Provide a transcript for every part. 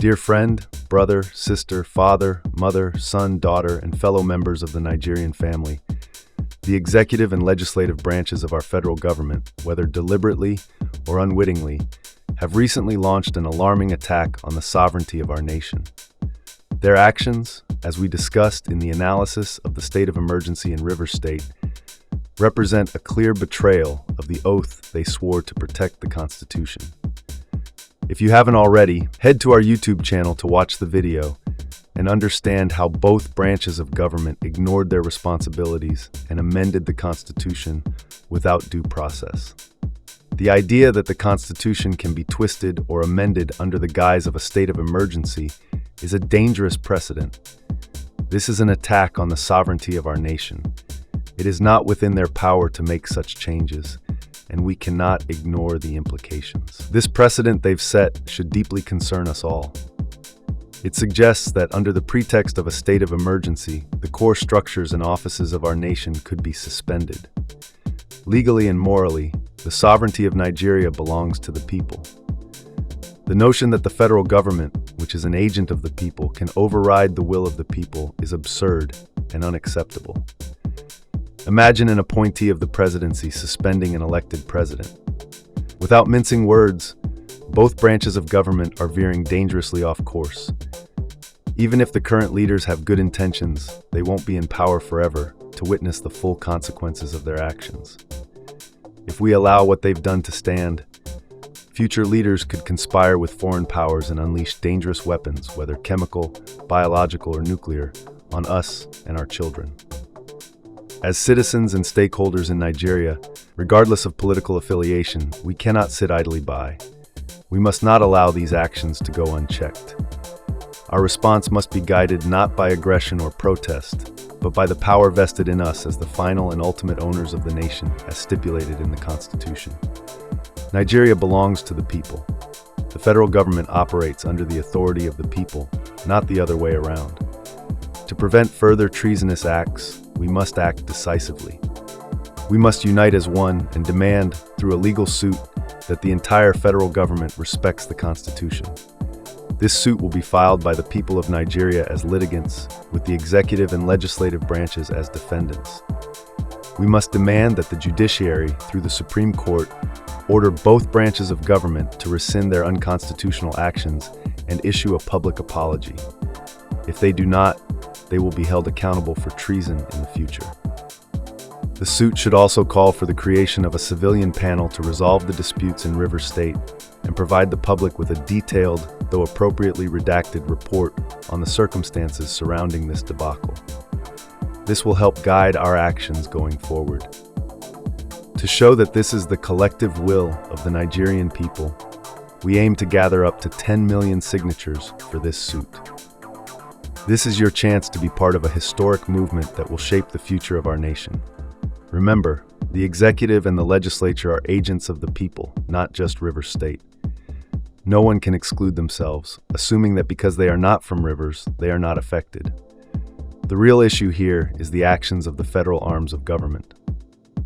Dear friend, brother, sister, father, mother, son, daughter, and fellow members of the Nigerian family, the executive and legislative branches of our federal government, whether deliberately or unwittingly, have recently launched an alarming attack on the sovereignty of our nation. Their actions, as we discussed in the analysis of the state of emergency in Rivers State, represent a clear betrayal of the oath they swore to protect the Constitution. If you haven't already, head to our YouTube channel to watch the video and understand how both branches of government ignored their responsibilities and amended the Constitution without due process. The idea that the Constitution can be twisted or amended under the guise of a state of emergency is a dangerous precedent. This is an attack on the sovereignty of our nation. It is not within their power to make such changes, and we cannot ignore the implications. This precedent they've set should deeply concern us all. It suggests that under the pretext of a state of emergency, the core structures and offices of our nation could be suspended. Legally and morally, the sovereignty of Nigeria belongs to the people. The notion that the federal government, which is an agent of the people, can override the will of the people is absurd and unacceptable. Imagine an appointee of the presidency suspending an elected president. Without mincing words, both branches of government are veering dangerously off course. Even if the current leaders have good intentions, they won't be in power forever to witness the full consequences of their actions. If we allow what they've done to stand, future leaders could conspire with foreign powers and unleash dangerous weapons, whether chemical, biological, or nuclear, on us and our children. As citizens and stakeholders in Nigeria, regardless of political affiliation, we cannot sit idly by. We must not allow these actions to go unchecked. Our response must be guided not by aggression or protest, but by the power vested in us as the final and ultimate owners of the nation, as stipulated in the Constitution. Nigeria belongs to the people. The federal government operates under the authority of the people, not the other way around. To prevent further treasonous acts, we must act decisively. We must unite as one and demand, through a legal suit, that the entire federal government respects the Constitution. This suit will be filed by the people of Nigeria as litigants, with the executive and legislative branches as defendants. We must demand that the judiciary, through the Supreme Court, order both branches of government to rescind their unconstitutional actions and issue a public apology. If they do not, they will be held accountable for treason in the future. The suit should also call for the creation of a civilian panel to resolve the disputes in Rivers State and provide the public with a detailed, though appropriately redacted, report on the circumstances surrounding this debacle. This will help guide our actions going forward. To show that this is the collective will of the Nigerian people, we aim to gather up to 10 million signatures for this suit. This is your chance to be part of a historic movement that will shape the future of our nation. Remember, the executive and the legislature are agents of the people, not just Rivers State. No one can exclude themselves, assuming that because they are not from Rivers, they are not affected. The real issue here is the actions of the federal arms of government.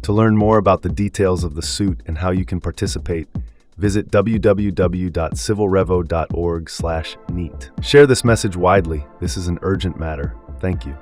To learn more about the details of the suit and how you can participate, visit www.civilrevo.org/neat. Share this message widely. This is an urgent matter. Thank you.